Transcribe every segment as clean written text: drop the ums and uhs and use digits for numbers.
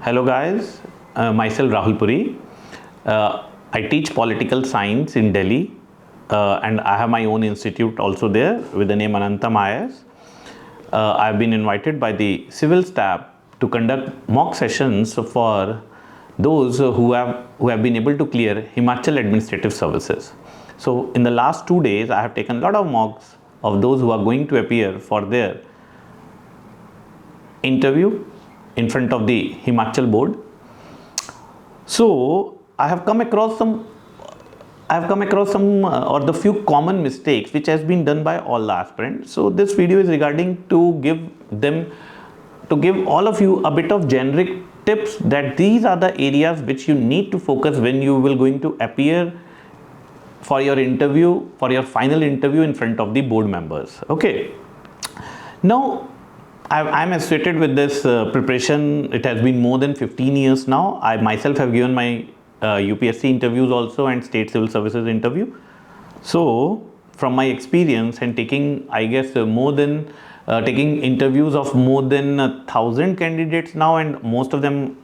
Hello guys, myself Rahul Puri. I teach political science in Delhi and I have my own institute also there with the name Anantam IAS. I have been invited by the Civilstap to conduct mock sessions for those who have been able to clear Himachal Administrative Services. So in the last 2 days I have taken a lot of mocks of those who are going to appear for their interview in front of the Himachal board. So I have come across some or the few common mistakes which has been done by all the aspirants. So this video is regarding to give all of you a bit of generic tips that these are the areas which you need to focus when you will going to appear for your interview, for your final interview in front of the board members. Okay. Now I'm associated with this preparation. It has been more than 15 years now. I myself have given my UPSC interviews also and state civil services interview. So from my experience and taking, I guess, taking interviews of more than 1,000 candidates now, and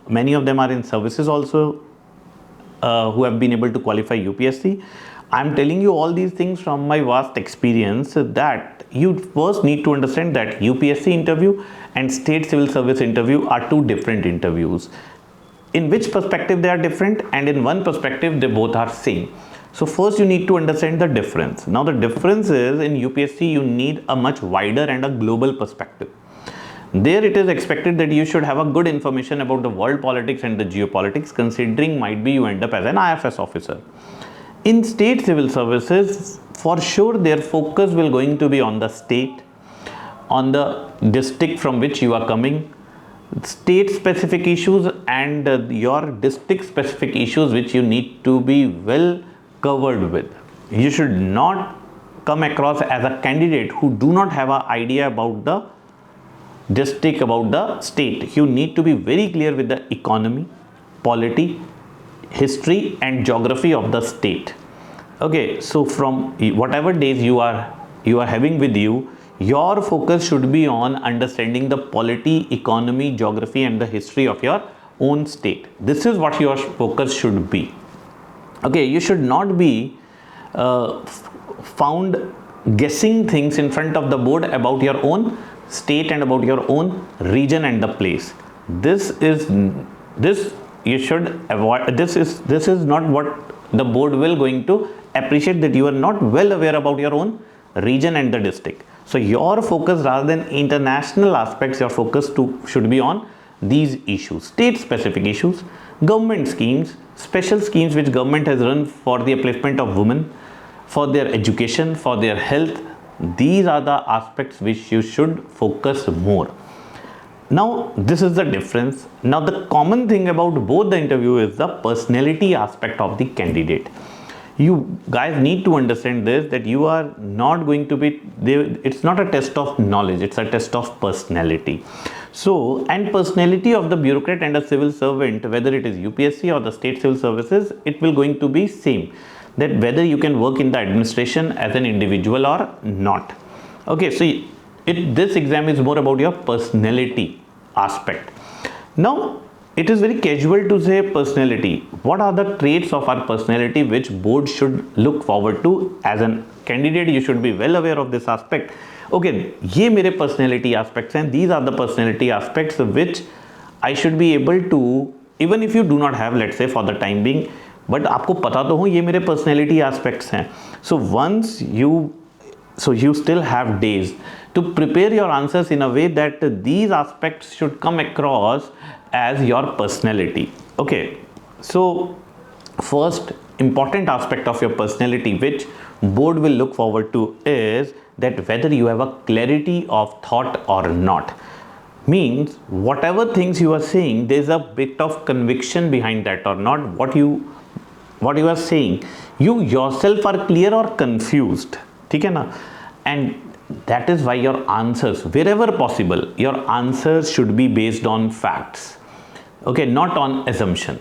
many of them are in services also who have been able to qualify UPSC. I'm telling you all these things from my vast experience that you first need to understand that UPSC interview and state civil service interview are two different interviews. In which perspective they are different, and in one perspective they both are same. So first you need to understand the difference. Now the difference is in UPSC you need a much wider and a global perspective. There it is expected that you should have a good information about the world politics and the geopolitics, considering might be you end up as an IFS officer. In state civil services, for sure their focus will going to be on the state, on the district from which you are coming, state specific issues and your district specific issues which you need to be well covered with. You should not come across as a candidate who do not have an idea about the district, about the state. You need to be very clear with the economy, polity, history and geography of the state. Okay, so from whatever days you are having with you, your focus should be on understanding the polity, economy, geography and the history of your own state. This is what your focus should be. Okay, you should not be found guessing things in front of the board about your own state and about your own region and the place. This you should avoid. This is not what the board will going to appreciate, that you are not well aware about your own region and the district. So your focus, rather than international aspects, your focus should be on these issues, state specific issues, government schemes, special schemes which government has run for the upliftment of women, for their education, for their health. These are the aspects which you should focus more. Now this is the difference. Now the common thing about both the interview is the personality aspect of the candidate. You guys need to understand this, that you are not going to be there. It's not a test of knowledge, it's a test of personality. So, and personality of the bureaucrat and a civil servant, whether it is UPSC or the state civil services, it will going to be same, that whether you can work in the administration as an individual or not. Okay, so this exam is more about your personality aspect. Now it is very casual to say personality. What are the traits of our personality which board should look forward to? As a candidate you should be well aware of this aspect. Okay, ye mere personality aspects and these are the personality aspects which I should be able to, even if you do not have, let's say for the time being, but आपको पता तो हो ये मेरे personality aspects हैं. So you still have days to prepare your answers in a way that these aspects should come across as your personality. Okay, so first important aspect of your personality which board will look forward to is that whether you have a clarity of thought or not. Means whatever things you are saying, there is a bit of conviction behind that or not. What you are saying, you yourself are clear or confused. ठीक है ना? And that is why your answers, wherever possible, your answers should be based on facts. Okay, not on assumption.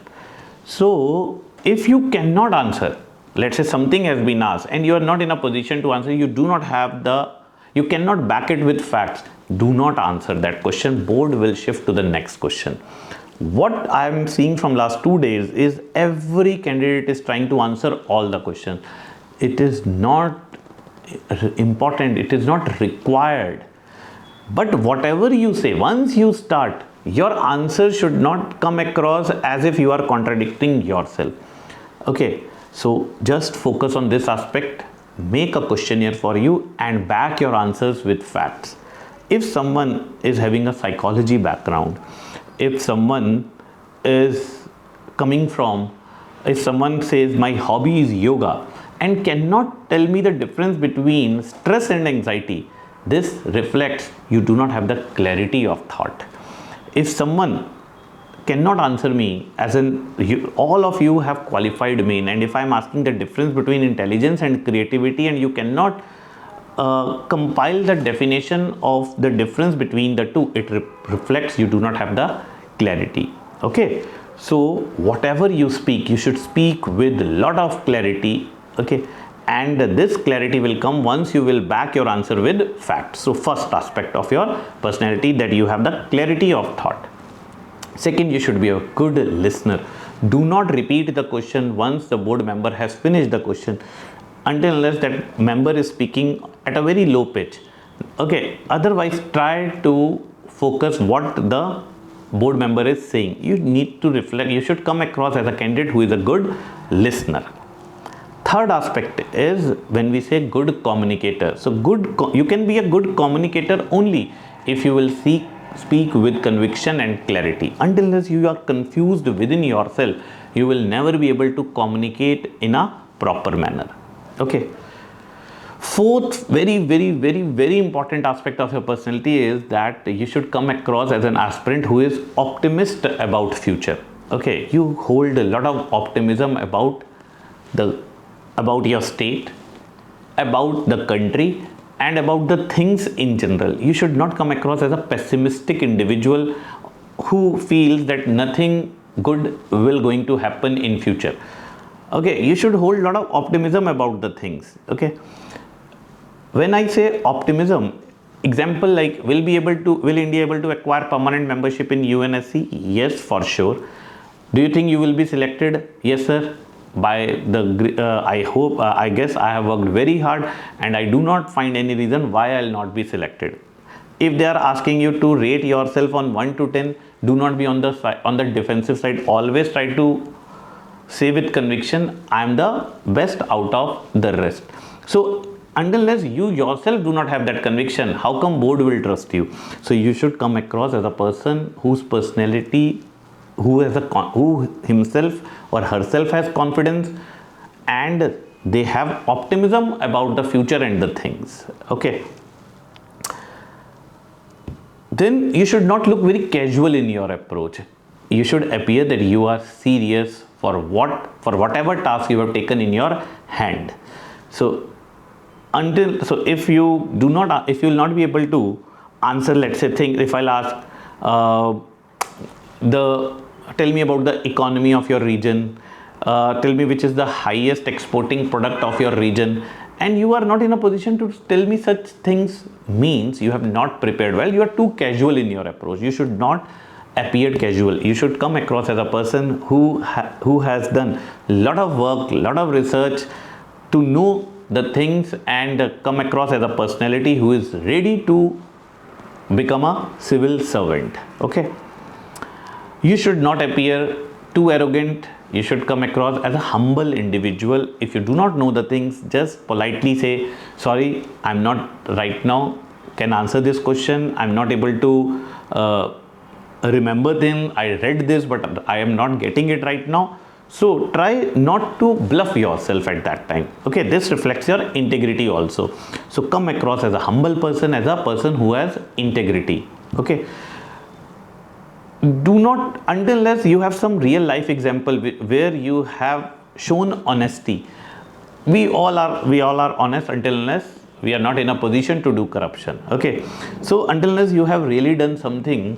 So if you cannot answer, let's say something has been asked and you are not in a position to answer, you cannot back it with facts, do not answer that question. Board will shift to the next question. what I am seeing from last 2 days is every candidate is trying to answer all the questions. It is not important, it is not required. But whatever you say, once you start, your answer should not come across as if you are contradicting yourself. Okay, so just focus on this aspect, make a questionnaire for you and back your answers with facts. If someone is having a psychology background, if someone is coming from, if someone says my hobby is yoga and cannot tell me the difference between stress and anxiety, this reflects you do not have the clarity of thought. If someone cannot answer me, as in all of you have qualified main, and if I am asking the difference between intelligence and creativity and you cannot compile the definition of the difference between the two, it reflects you do not have the clarity. Okay, so whatever you speak, you should speak with a lot of clarity. Okay, and this clarity will come once you will back your answer with facts. So first aspect of your personality, that you have the clarity of thought. Second, you should be a good listener. Do not repeat the question once the board member has finished the question, until unless that member is speaking at a very low pitch. Okay, otherwise try to focus what the board member is saying. You need to reflect, you should come across as a candidate who is a good listener. Third aspect is when we say good communicator. So you can be a good communicator only if you will speak with conviction and clarity. Until unless you are confused within yourself, you will never be able to communicate in a proper manner. Okay. Fourth, very important aspect of your personality is that you should come across as an aspirant who is optimist about future. Okay, you hold a lot of optimism about your state, about the country, and about the things in general. You should not come across as a pessimistic individual who feels that nothing good will going to happen in future. Okay, you should hold a lot of optimism about the things. Okay, when I say optimism, example like will India able to acquire permanent membership in UNSC? Yes, for sure. Do you think you will be selected? Yes, sir. By the I guess I have worked very hard and I do not find any reason why I'll not be selected. If they are asking you to rate yourself on 1 to 10, do not be on the defensive side. Always try to say with conviction, I am the best out of the rest. So unless you yourself do not have that conviction, how come board will trust you? So you should come across as a person whose personality, who himself or herself has confidence, and they have optimism about the future and the things. Okay, then you should not look very casual in your approach. You should appear that you are serious for whatever task you have taken in your hand. So if you will not be able to answer, let's say, if I'll ask tell me about the economy of your region, tell me which is the highest exporting product of your region, and you are not in a position to tell me such things, means you have not prepared well. You are too casual in your approach. You should not appear casual. You should come across as a person who has done a lot of work, lot of research to know the things, and come across as a personality who is ready to become a civil servant. Okay, you should not appear too arrogant. You should come across as a humble individual. If you do not know the things, just politely say, sorry, I'm not right now can answer this question. I'm not able to remember them. I read this, but I am not getting it right now. So try not to bluff yourself at that time. Okay, this reflects your integrity also. So come across as a humble person, as a person who has integrity. Okay, do not, unless you have some real life example where you have shown honesty. We all are honest until unless we are not in a position to do corruption. Okay, so unless you have really done something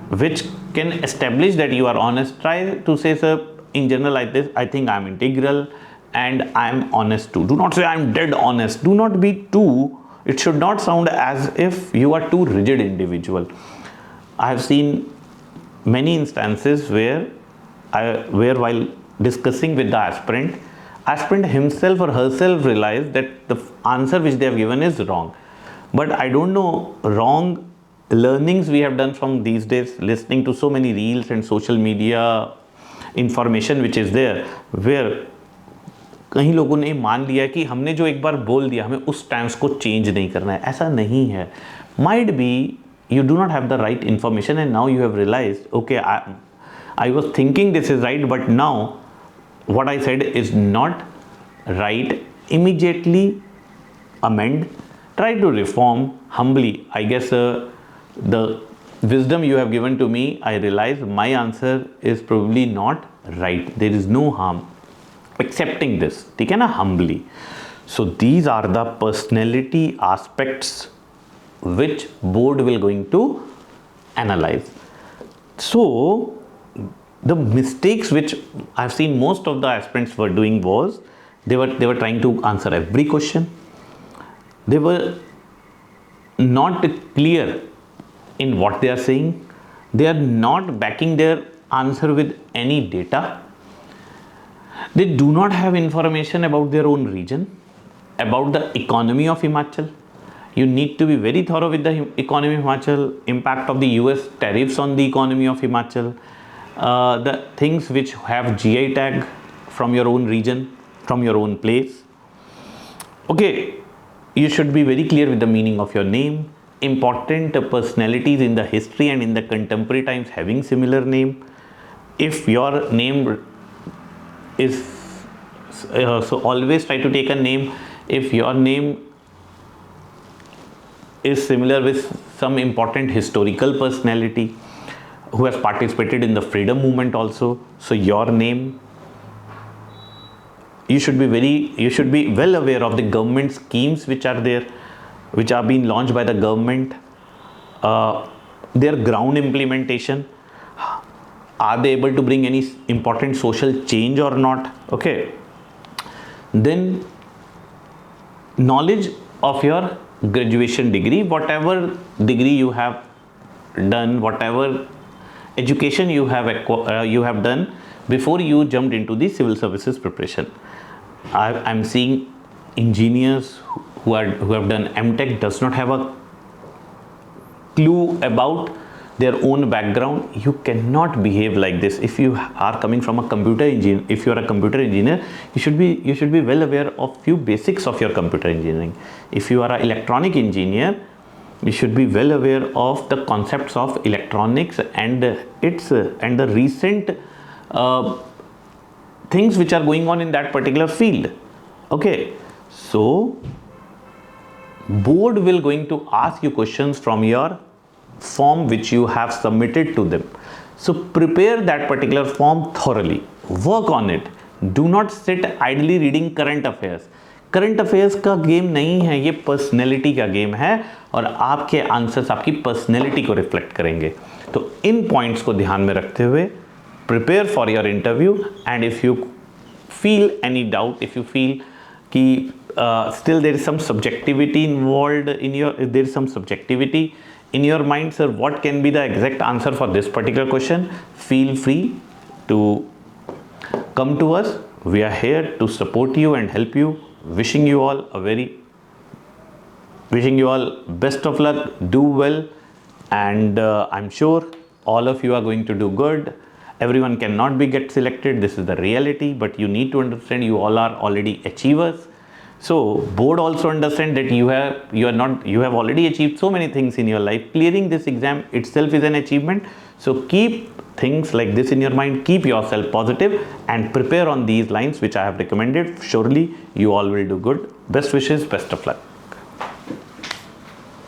which can establish that you are honest, try to say, sir, in general like this, I think I am integral and I am honest too. Do not say I am dead honest. Do not be too, it should not sound as if you are too rigid individual. I have seen many instances where while discussing with the aspirant himself or herself realized that the answer which they have given is wrong. But I don't know, wrong learnings we have done from these days, listening to so many reels and social media information which is there, where कहीं लोगों ने मान लिया कि हमने जो एक बार बोल दिया हमें उस टेंस को चेंज नहीं करना है. ऐसा नहीं है. Might be you do not have the right information and now you have realized, okay, I was thinking this is right, but now what I said is not right. Immediately amend, try to reform humbly. I guess the wisdom you have given to me, I realize my answer is probably not right. There is no harm accepting this, ठीक है ना, humbly. So these are the personality aspects which board will going to analyze. So the mistakes which I've seen most of the aspirants were doing was they were trying to answer every question. They were not clear in what they are saying. They are not backing their answer with any data. They do not have information about their own region, about the economy of Himachal. You need to be very thorough with the economy of Himachal, impact of the US tariffs on the economy of Himachal, the things which have GI tag from your own region, from your own place. Okay, you should be very clear with the meaning of your name, important personalities in the history and in the contemporary times having similar name. If your name is so always try to take a name if your name is similar with some important historical personality who has participated in the freedom movement also. So your name, you should be well aware of the government schemes which are there, which are being launched by the government, their ground implementation. Are they able to bring any important social change or not? Okay. Then knowledge of your graduation degree, whatever degree you have done, whatever education you have done before you jumped into the civil services preparation. I'm seeing engineers who have done MTech does not have a clue about their own background. You cannot behave like this. If you are coming from a computer engineer, if you are a computer engineer, you should be well aware of few basics of your computer engineering. If you are an electronic engineer, you should be well aware of the concepts of electronics and the recent things which are going on in that particular field. Okay, so board will going to ask you questions from your form which you have submitted to them. So prepare that particular form thoroughly, work on it. Do not sit idly reading current affairs. Current affairs का game नहीं है, ये personality का game है और आपके answers आपकी personality को रिफ्लेक्ट करेंगे. तो इन पॉइंट्स को ध्यान में रखते हुए prepare for your interview. And if you feel any doubt, if you feel कि still there is some subjectivity involved in your, there is some subjectivity in your mind, sir, what can be the exact answer for this particular question, feel free to come to us. We are here to support you and help you. Wishing you all best of luck, do well, and I'm sure all of you are going to do good. Everyone cannot get selected, this is the reality, but you need to understand you all are already achievers. So board also understand that you have already achieved so many things in your life. Clearing this exam itself is an achievement. So keep things like this in your mind, keep yourself positive and prepare on these lines which I have recommended. Surely you all will do good. Best wishes, best of luck.